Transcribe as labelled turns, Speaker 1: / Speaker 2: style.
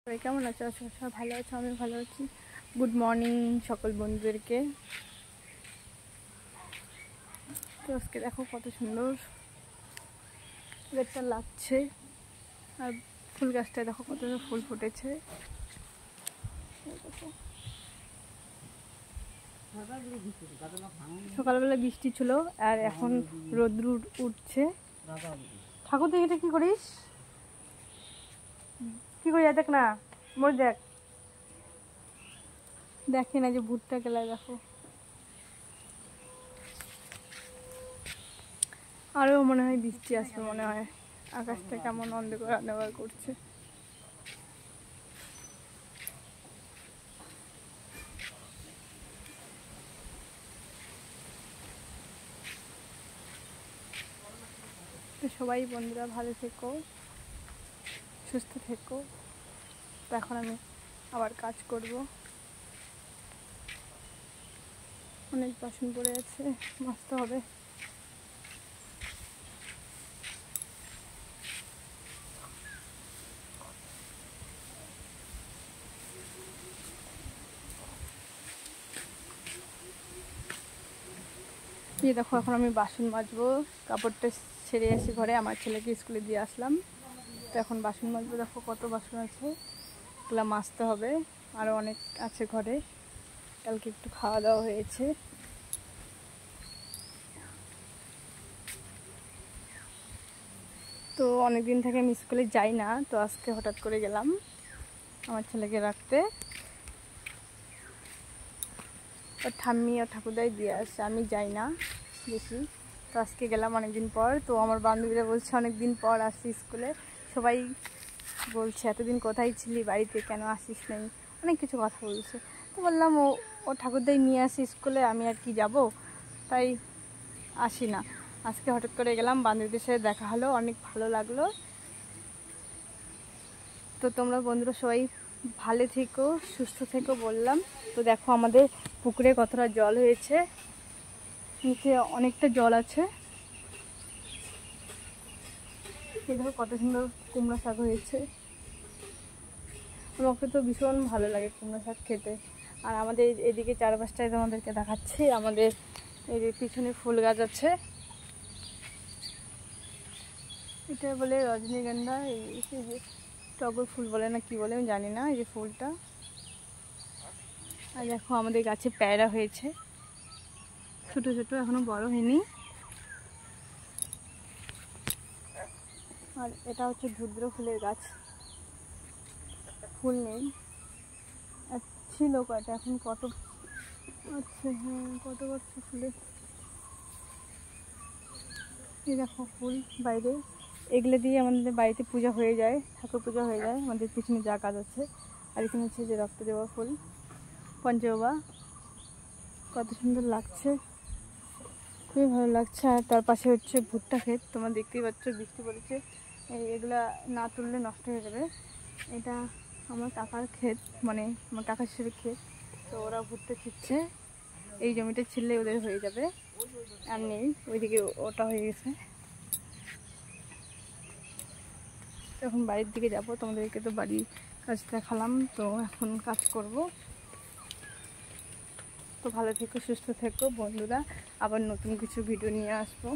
Speaker 1: সবাই কেমন আছো? সবাই ভালো আছো? আমি ভালো আছি। গুড মর্নিং সকল বন্ধুদেরকে। তো আজকে দেখো কত সুন্দর ওয়েদারটা লাগছে, আর ফুল গাছটায় দেখো কত ফুল ফুটেছে। সকালবেলা বৃষ্টি ছিল আর এখন রোদ্র উঠছে। ঠাকুর তুই এটা কি করিস? কি করি দেখ না, মোর দেখ, দেখে না যে ভুট্টা গেলায় দেখো। আরও মনে হয় বৃষ্টি আসবে, মনে হয় আকাশটা কেমন অন্ধকার অন্ধকার করছে। তো সবাই বন্ধুরা ভালো থেকো, সুস্থ থেকো। তো এখন আমি আবার কাজ করব, অনেক বাসন পড়ে আছে, মাজতে হবে। এই দেখো এখন আমি বাসন মাজবো, কাপড়টা ছেড়ে আসি ঘরে, আমার ছেলেকে স্কুলে দিয়ে আসলাম। তো এখন বাসন মাজবো, দেখো কত বাসন আছে, এগুলো মাজতে হবে। আরও অনেক আছে ঘরে, কালকে একটু খাওয়া দাওয়া হয়েছে। তো অনেকদিন থেকে আমি স্কুলে যাই না, তো আজকে হঠাৎ করে গেলাম আমার ছেলেকে রাখতে। ওর ঠাম্মি আর ঠাকুরদাই দিয়ে আসছে, আমি যাই না বেশি। তো আজকে গেলাম অনেকদিন পর। তো আমার বান্ধবীরা বলছে অনেকদিন পর আসছি স্কুলে, সবাই বলছে এতদিন কোথায় ছিলি, বাড়িতে কেন আসিস নাই, অনেক কিছু কথা বলছে। তো বললাম ও ঠাকুরদাই নিয়ে আসি স্কুলে, আমি আর কি যাব, তাই আসি না। আজকে হঠাৎ করে গেলাম, বান্ধবীদের সাথে দেখা হলো, অনেক ভালো লাগলো। তো তোমরা বন্ধুরা সবাই ভালো থেকো, সুস্থ থেকো বললাম। তো দেখো আমাদের পুকুরে কতটা জল হয়েছে, নিচে অনেকটা জল আছে। দেখো কত সুন্দর কুমড়া শাক হয়েছে, আমাকে তো ভীষণ ভালো লাগে কুমড়া শাক খেতে। আর আমাদের এদিকে চারপাশটায় তোমাদেরকে দেখাচ্ছি, আমাদের এই যে পিছনে ফুল গাছ আছে, এটা বলে রজনীগন্ধা, এই যে টগর ফুল বলে না কি বলে আমি জানি না, এই যে ফুলটা। আর দেখো আমাদের গাছে পেয়ারা হয়েছে, ছোট ছোট, এখনো বড় হয়নি। আর এটা হচ্ছে ধুদ্র ফুলের গাছ, ফুল নেই, ছিল কয়টা, এখন কত আচ্ছা, হ্যাঁ কত বছর ফুলে। এই দেখো ফুল বাইরে, এগুলো দিয়ে আমাদের বাড়িতে পূজা হয়ে যায়, ঠাকুর পূজা হয়ে যায়। আমাদের পিছনে যা কাজ আছে। আর এখানে হচ্ছে যে রক্ত দেওয়া ফুল, পঞ্চবা, কত সুন্দর লাগছে, খুবই ভালো লাগছে। আর তার পাশে হচ্ছে ভুট্টা ক্ষেত, তোমরা দেখতেই পাচ্ছ বৃষ্টি পড়েছে, এগুলা না তুললে নষ্ট হয়ে যাবে। এটা আমার কাকার ক্ষেত, মানে আমার কাকার ছেলের ক্ষেত। তো ওরা ভুট্টা ছিটছে, এই জমিটা ছিললে ওদের হয়ে যাবে, আর নেই, ওইদিকে ওটা হয়ে গেছে। এখন বাড়ির দিকে যাব, তোমাদেরকে তো বাড়ির কাজ দেখালাম, তো এখন কাজ করব। তো ভালো থেকো, সুস্থ থেকো বন্ধুরা, আবার নতুন কিছু ভিডিও নিয়ে আসবো।